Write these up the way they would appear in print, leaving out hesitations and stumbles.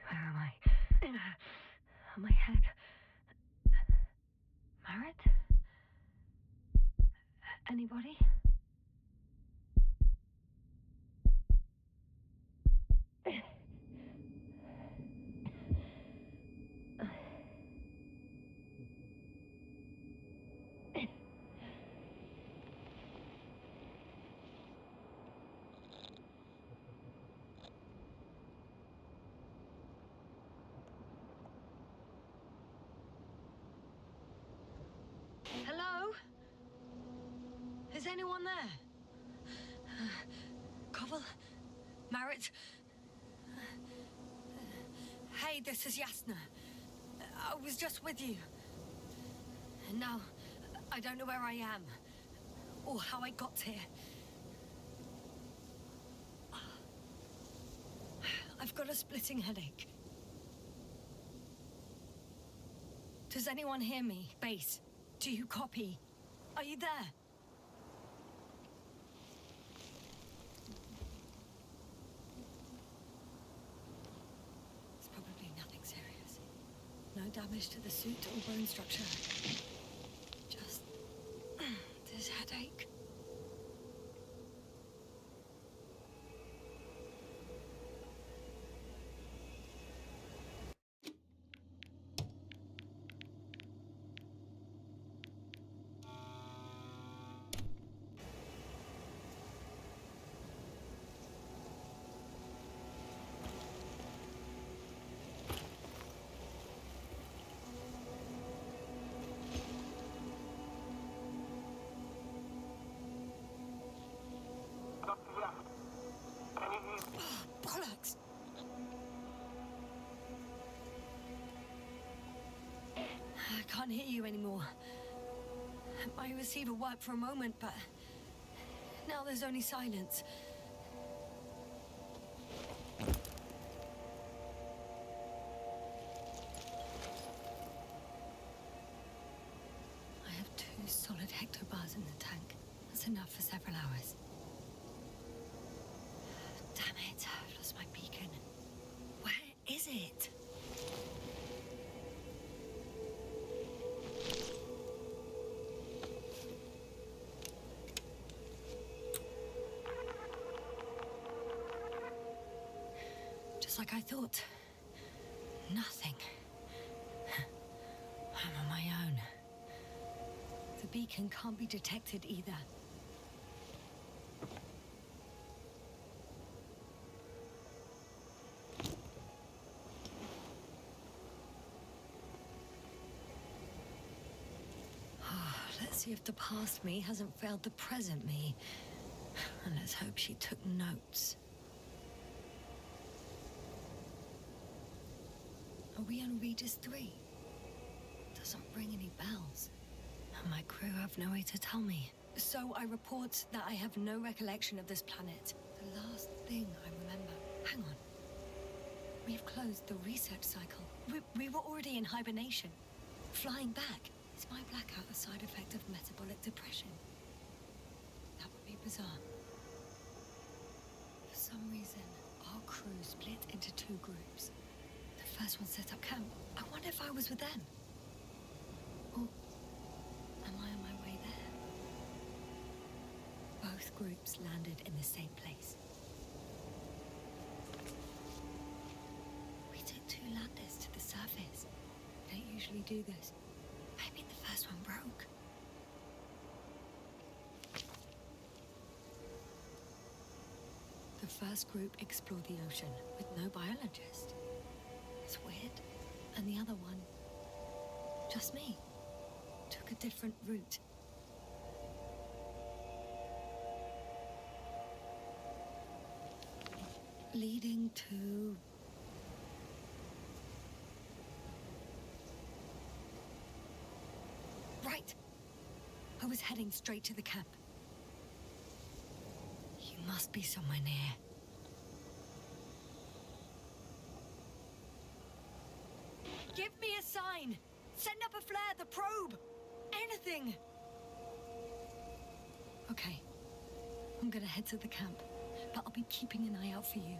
Where am I? My head. Marit? Anybody? Hello? Is anyone there? Koval? Marit? Hey, this is Yasna. I was just with you. And now, I don't know where I am. Or how I got here. I've got a splitting headache. Does anyone hear me? Base, do you copy? Are you there? It's probably nothing serious. No damage to the suit or bone structure. Just this headache. Bollocks! I can't hear you anymore. My receiver worked for a moment, but now there's only silence. I have 2 solid hectobars in the tank. That's enough for several hours. Damn it, I've lost my beacon. Where is it? Just like I thought. Nothing. I'm on my own. The beacon can't be detected either. Let's see if the past me hasn't failed the present me. And let's hope she took notes. Are we on Regis III? Doesn't ring any bells. And my crew have no way to tell me. So I report that I have no recollection of this planet. The last thing I remember... Hang on. We've closed the research cycle. We were already in hibernation. Flying back. Is my blackout a side effect of metabolic depression? That would be bizarre. For some reason, our crew split into 2 groups. The first one set up camp. I wonder if I was with them. Or am I on my way there? Both groups landed in the same place. We took 2 landers to the surface. We don't usually do this. Maybe the first one broke. The first group explored the ocean with no biologist. It's weird. And the other one, just me, took a different route. Leading to... Right. I was heading straight to the camp. You must be somewhere near. sign! Send up a flare, the probe! Anything! Okay. I'm gonna head to the camp, but I'll be keeping an eye out for you.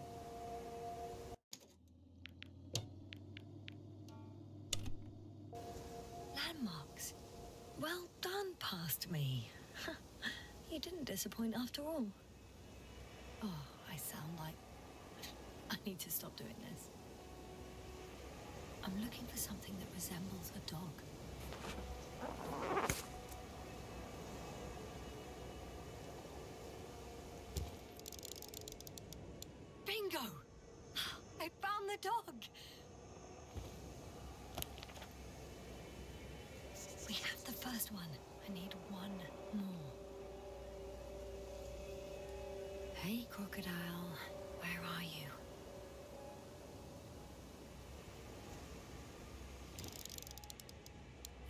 Landmarks. Well done, past me. You didn't disappoint after all. Oh, I sound like... I need to stop doing this. I'm looking for something that resembles a dog. Bingo! I found the dog! We have the first one. I need one more. Hey, crocodile. Where are you?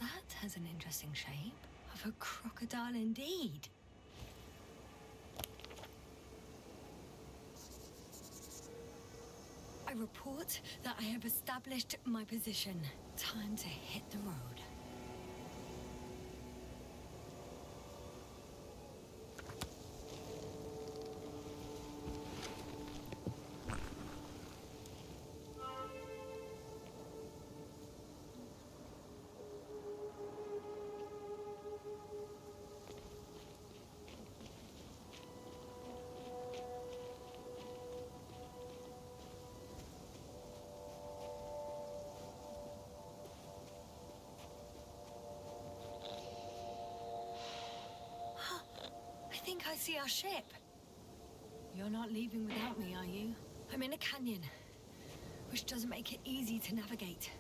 That has an interesting shape. Of a crocodile indeed. I report that I have established my position. Time to hit the road. I think I see our ship. You're not leaving without me, are you? I'm in a canyon, which doesn't make it easy to navigate.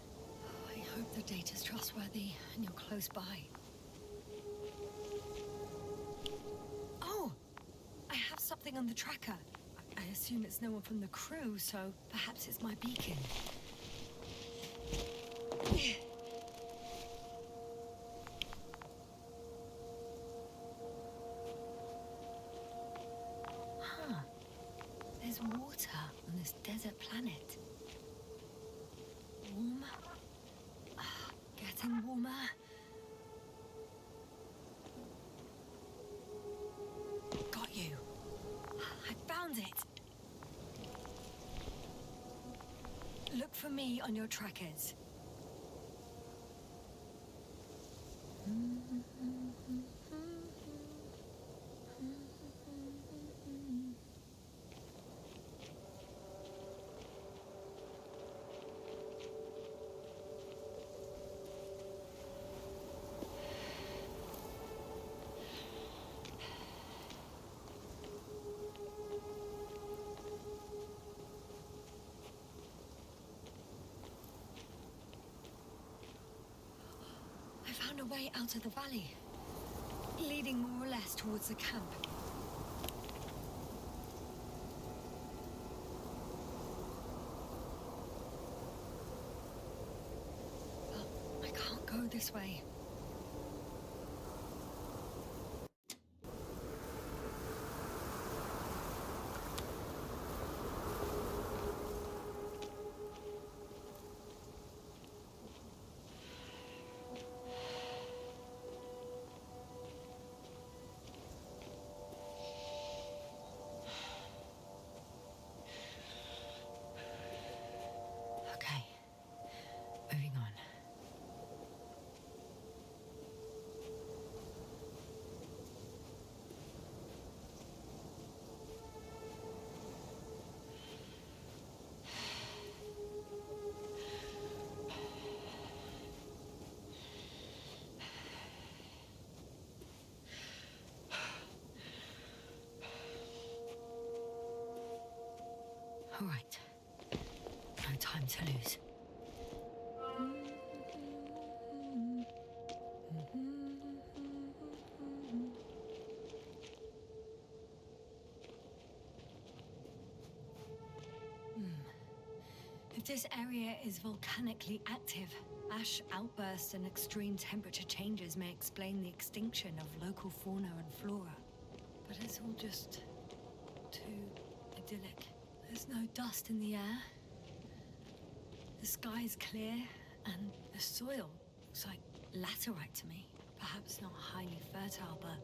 I hope the data's trustworthy and you're close by. Oh! I have something on the tracker. I assume it's no one from the crew, so perhaps it's my beacon. There's water on this desert planet. Warm. Getting warmer. Got you. I found it. Look for me on your trackers. Found a way out of the valley, leading more or less towards the camp. But I can't go this way. Okay, moving on. All right, no time to lose. If this area is volcanically active, ash outbursts and extreme temperature changes may explain the extinction of local fauna and flora. But it's all just too idyllic. There's no dust in the air. The sky's clear, And the soil looks like laterite to me. Perhaps not highly fertile, but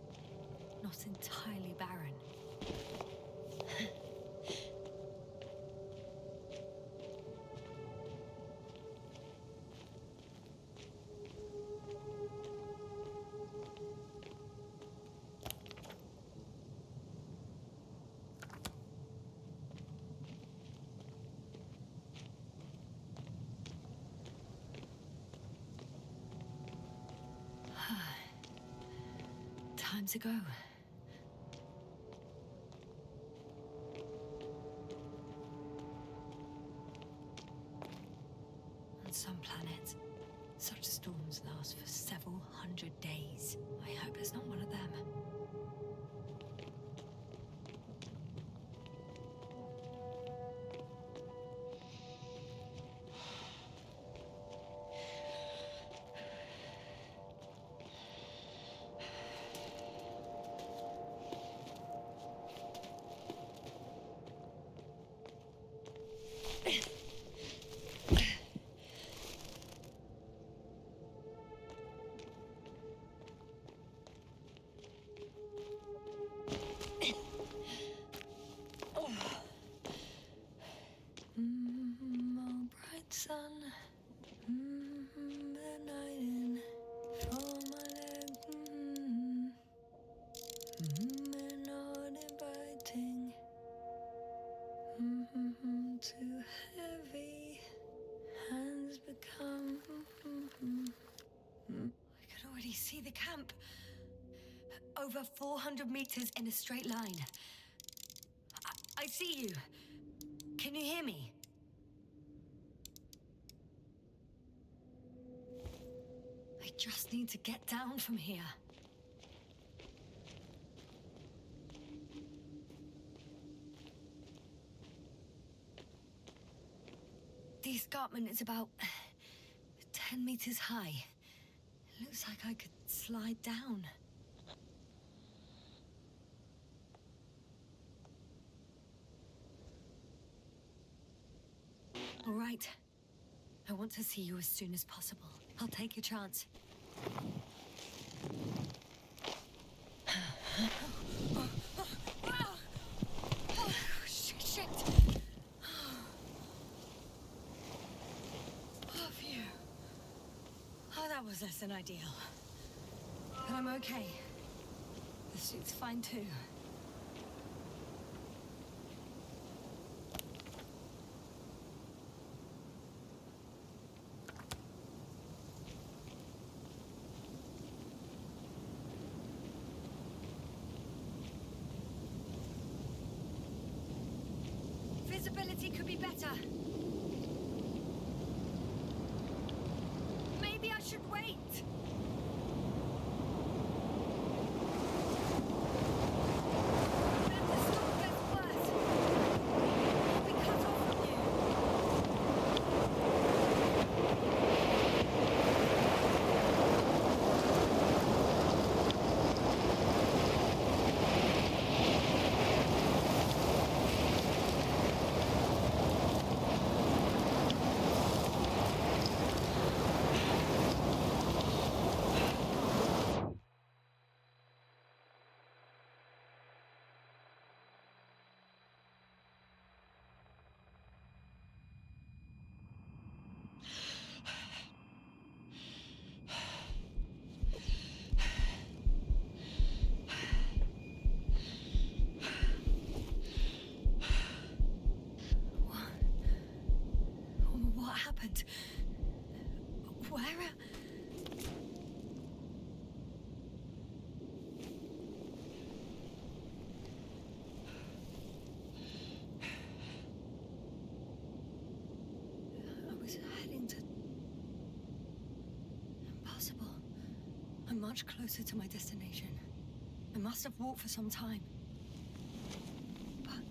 not entirely barren. Time to go. On some planets, such storms last for several hundred days. I hope it's not one of them. Oh, bright sun, the night in for my leg, and not inviting, too heavy, hands become, I can already see the camp, over 400 meters in a straight line. I see you. Can you hear me? I just need to get down from here. The escarpment is about 10 meters high. It looks like I could slide down. All right. I want to see you as soon as possible. I'll take your chance. Shit. Oh, phew. Oh, that was less than ideal. But I'm okay. The suit's fine too. Visibility could be better. Maybe I should wait. Then the storm gets worse. I'll be cut off from you. What happened? Where? I was heading to... Impossible. I'm much closer to my destination. I must have walked for some time. But...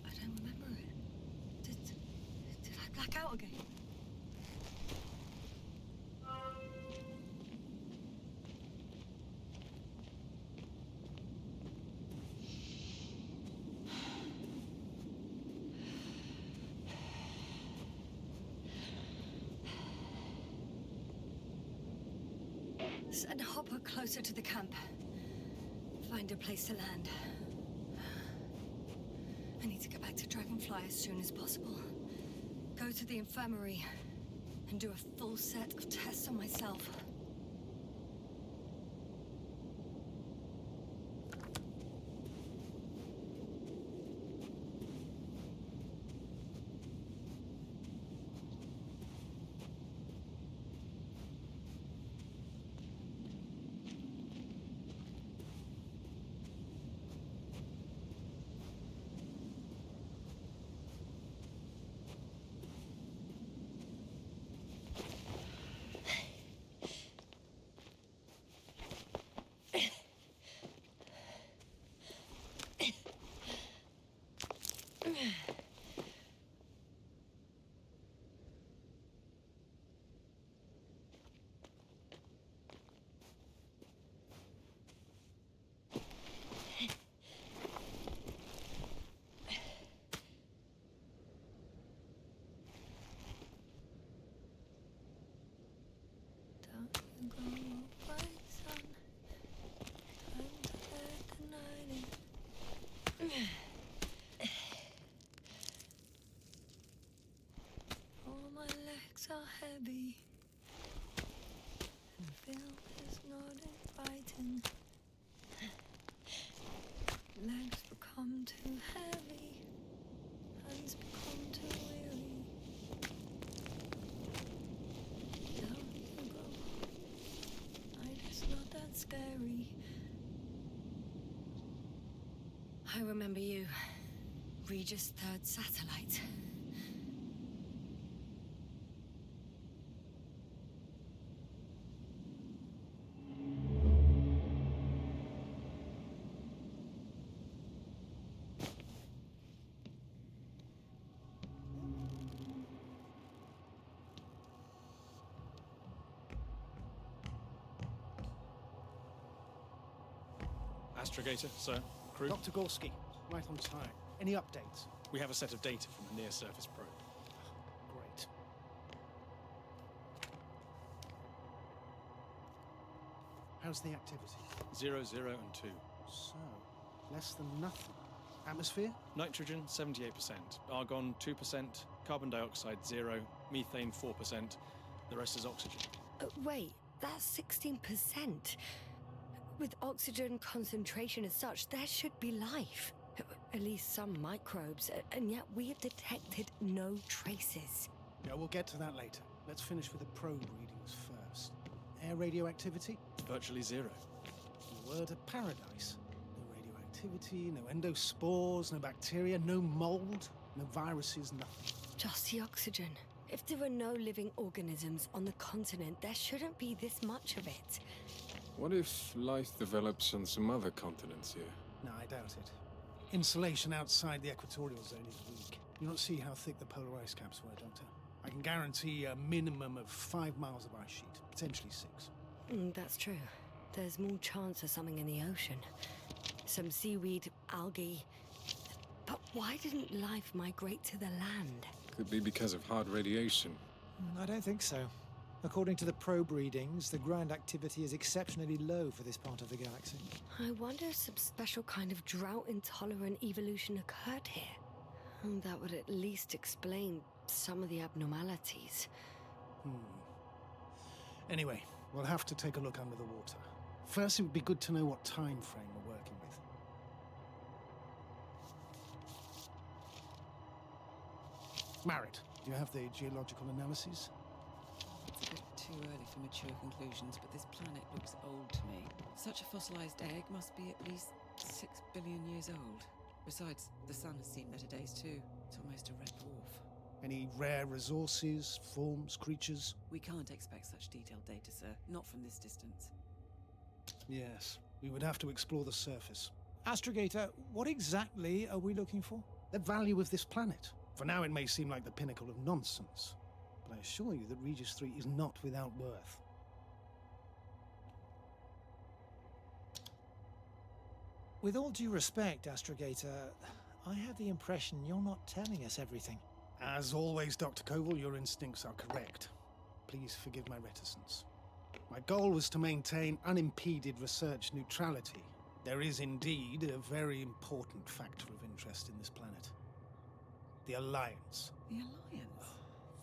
I don't remember it. Did I black out again? Send Hopper closer to the camp. Find a place to land. I need to get back to Dragonfly as soon as possible. Go to the infirmary and do a full set of tests on myself. All my legs are heavy, and Phil is not inviting. Legs become too heavy, hands become too weary. Down you go. Night is not that scary. I remember you, Regis III satellite. Astrogator, sir. Crew? Dr. Gorski, right on time. Any updates? We have a set of data from the near-surface probe. Great. How's the activity? 0, 0, and 2. So, less than nothing. Atmosphere? Nitrogen, 78%. Argon, 2%. Carbon dioxide, 0. Methane, 4%. The rest is oxygen. Wait, that's 16%. With oxygen concentration as such, there should be life. At least some microbes, and yet we have detected no traces. Yeah, we'll get to that later. Let's finish with the probe readings first. Air radioactivity? Virtually 0. The word of paradise. No radioactivity, no endospores, no bacteria, no mold, no viruses, nothing. Just the oxygen. If there are no living organisms on the continent, there shouldn't be this much of it. What if life develops on some other continents here? No, I doubt it. Insulation outside the equatorial zone is weak. You don't see how thick the polar ice caps were, Doctor. I can guarantee a minimum of 5 miles of ice sheet, potentially 6. That's true. There's more chance of something in the ocean. Some seaweed, algae. But why didn't life migrate to the land? Could be because of hard radiation. I don't think so. According to the probe readings, the ground activity is exceptionally low for this part of the galaxy. I wonder if some special kind of drought-intolerant evolution occurred here. That would at least explain some of the abnormalities. Anyway, we'll have to take a look under the water. First, it would be good to know what time frame we're working with. Marit, do you have the geological analyses? It's a bit too early for mature conclusions, but this planet looks old to me. Such a fossilized egg must be at least 6 billion years old. Besides, the sun has seen better days too. It's almost a red dwarf. Any rare resources, forms, creatures? We can't expect such detailed data, sir. Not from this distance. Yes, we would have to explore the surface. Astrogator, what exactly are we looking for? The value of this planet. For now, it may seem like the pinnacle of nonsense, but I assure you that Regis III is not without worth. With all due respect, Astrogator, I have the impression you're not telling us everything. As always, Dr. Koval, your instincts are correct. Please forgive my reticence. My goal was to maintain unimpeded research neutrality. There is indeed a very important factor of interest in this planet. The Alliance. The Alliance?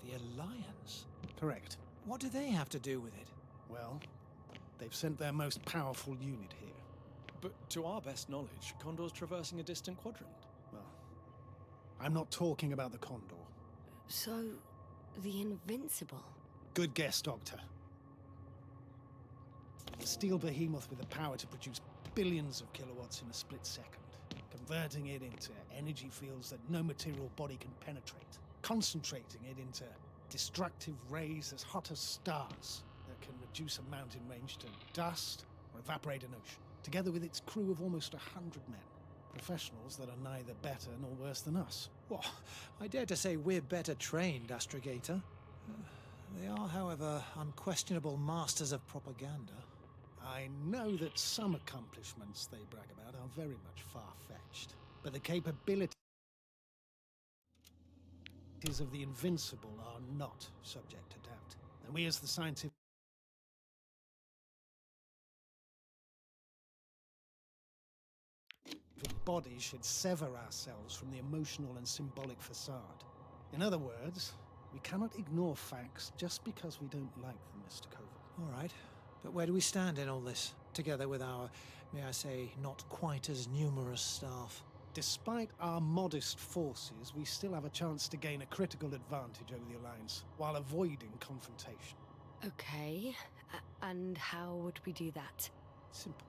The Alliance? Correct. What do they have to do with it? Well, they've sent their most powerful unit here. But to our best knowledge, Condor's traversing a distant quadrant. Well, I'm not talking about the Condor. So, the Invincible? Good guess, Doctor. A steel behemoth with the power to produce billions of kilowatts in a split second, converting it into energy fields that no material body can penetrate, concentrating it into destructive rays as hot as stars that can reduce a mountain range to dust or evaporate an ocean, together with its crew of almost 100 men. Professionals that are neither better nor worse than us. Well, I dare to say we're better trained, astrogator. They are, however, unquestionable masters of propaganda. I know that some accomplishments they brag about are very much far-fetched, but the capabilities of the Invincible are not subject to doubt. And we as the scientific body should sever ourselves from the emotional and symbolic facade. In other words, we cannot ignore facts just because we don't like them, Mr. Koval. All right, but where do we stand in all this, together with our, may I say, not quite as numerous staff? Despite our modest forces, we still have a chance to gain a critical advantage over the Alliance, while avoiding confrontation. Okay, and how would we do that? Simple.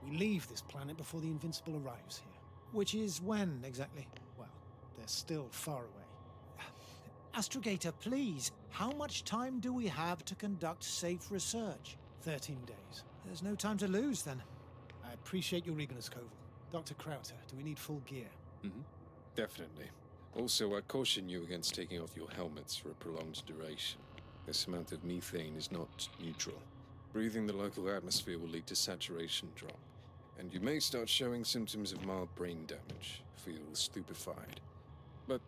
We leave this planet before the Invincible arrives here. Which is when, exactly? Well, they're still far away. Astrogator, please, how much time do we have to conduct safe research? 13 days. There's no time to lose, then. I appreciate your eagerness, Koval. Dr. Krauter, do we need full gear? Definitely. Also, I caution you against taking off your helmets for a prolonged duration. This amount of methane is not neutral. Breathing the local atmosphere will lead to saturation drop, and you may start showing symptoms of mild brain damage, feel stupefied. But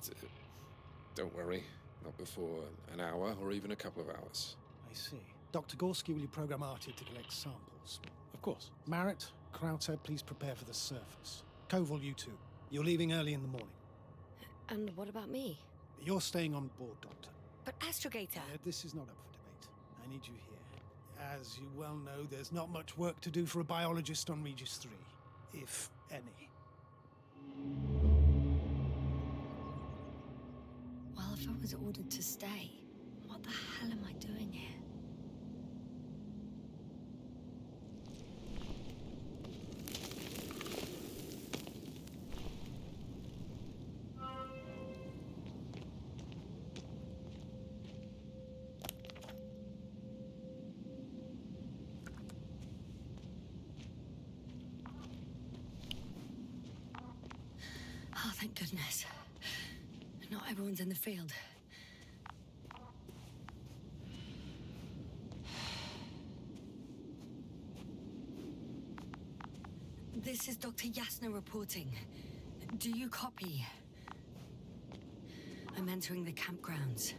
don't worry, not before an hour or even a couple of hours. I see. Dr. Gorski, will you program Artie to collect samples? Of course. Marrett, Krauter, please prepare for the surface. Koval, you two. You're leaving early in the morning. And what about me? You're staying on board, Doctor. But Astrogator! This is not up for debate. I need you here. As you well know, there's not much work to do for a biologist on Regis III, if any. Well, if I was ordered to stay, what the hell am I doing here? Oh, thank goodness. Not everyone's in the field. This is Dr. Yasna reporting. Do you copy? I'm entering the campgrounds.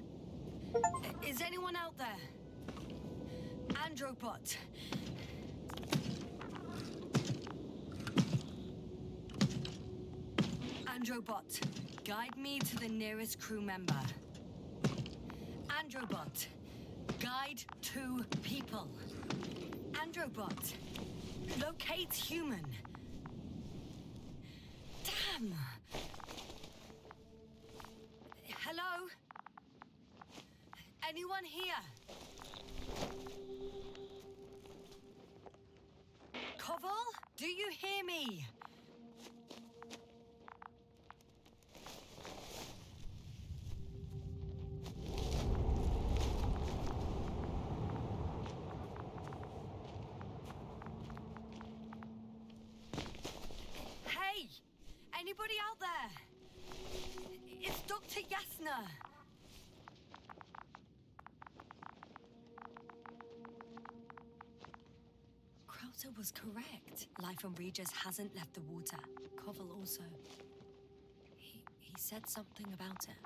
Is anyone out there? Androbot. Androbot, guide me to the nearest crew member. Androbot, guide 2 people. Androbot, locate human. Damn! Hello? Anyone here? Koval, do you hear me? Anybody out there? It's Dr. Yasna. Krauter was correct. Life on Regis hasn't left the water. Koval also. He said something about it.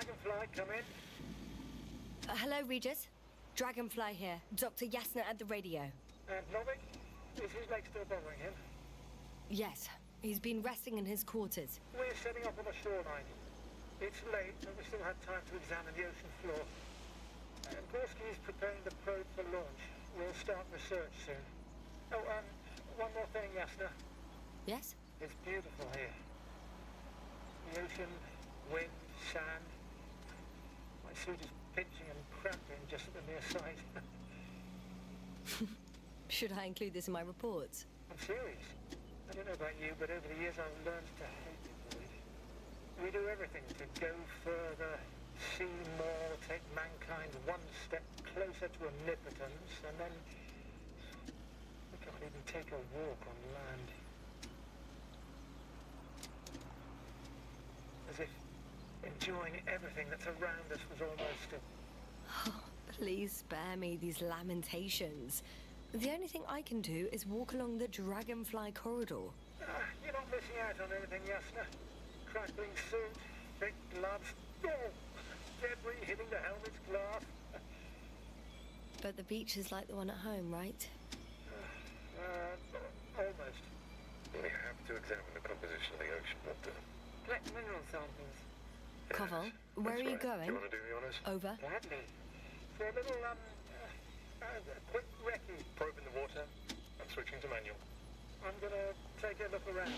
Dragonfly, come in. Hello, Regis. Dragonfly here. Dr. Yasna at the radio. And Novik? Is his leg still bothering him? Yes, he's been resting in his quarters. We're setting up on the shoreline. It's late, but we still have time to examine the ocean floor. Gorski is preparing the probe for launch. We'll start research soon. Oh, one more thing, Yasna. Yes? It's beautiful here. The ocean, wind, sand. My suit is pinching and cramping just at the near sight. Should I include this in my reports? I'm serious. I don't know about you, but over the years I've learned to hate the void. We do everything to go further, see more, take mankind one step closer to omnipotence, and then we can't even take a walk on land. As if enjoying everything that's around us was almost a... Oh, please spare me these lamentations. The only thing I can do is walk along the Dragonfly corridor. You're not missing out on anything, Yasna. Crackling suit, thick gloves, debris hitting the helmet's glass. But the beach is like the one at home, right? Almost. We have to examine the composition of the ocean water. Collect mineral samples. Koval, where are you going? Do you want to do the honors? Over. Gladly. For a little, quick recce. Probe in the water. I'm switching to manual. I'm gonna take a look around.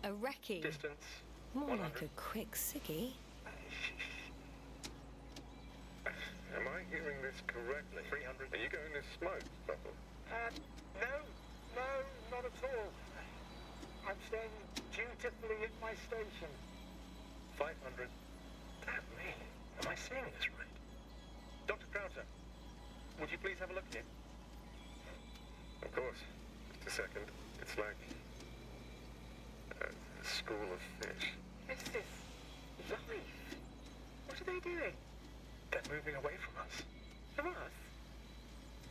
A recce? Distance. More 100. like a quick sickie. Am I hearing this correctly? 300. Are you going to smoke, Buckle? No, not at all. I'm staying dutifully at my station. 500. Damn me. Am I saying this right? Dr. Crowther, would you please have a look here? Of course. Just a second. It's like a school of fish. This is life. What are they doing? They're moving away from us. From us?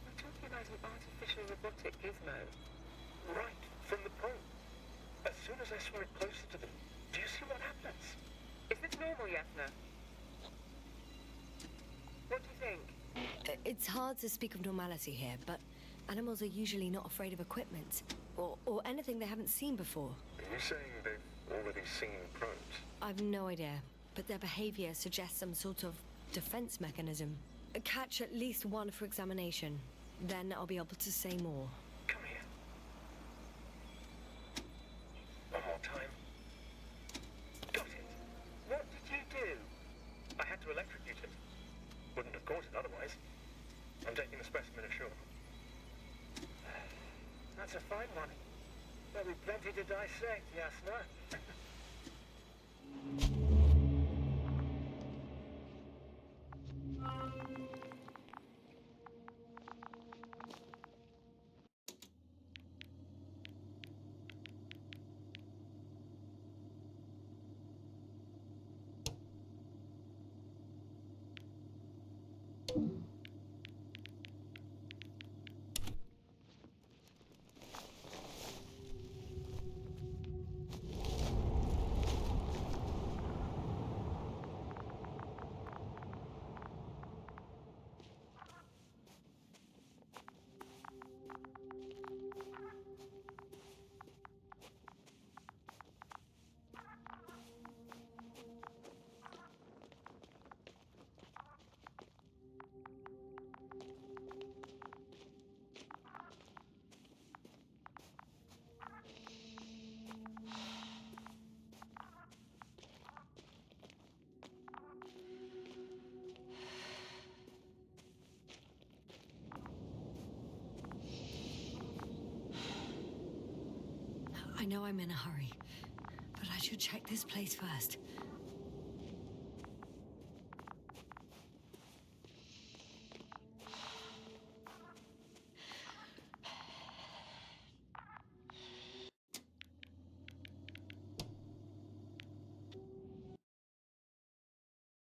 We're talking about an artificial robotic gizmo. Right from the probe. As soon as I swim it closer to them, do you see what happens? Is this normal, Yasna? What do you think? It's hard to speak of normality here, but animals are usually not afraid of equipment or anything they haven't seen before. Are you saying they've already seen probes? I've no idea, but their behavior suggests some sort of defense mechanism. Catch at least one for examination. Then I'll be able to say more. Come here. One more time. Got it. What did you do? I had to electrocute it. Wouldn't have caught it otherwise. I'm taking the specimen ashore. That's a fine one. There'll be plenty to dissect, Yasna. I know I'm in a hurry, but I should check this place first.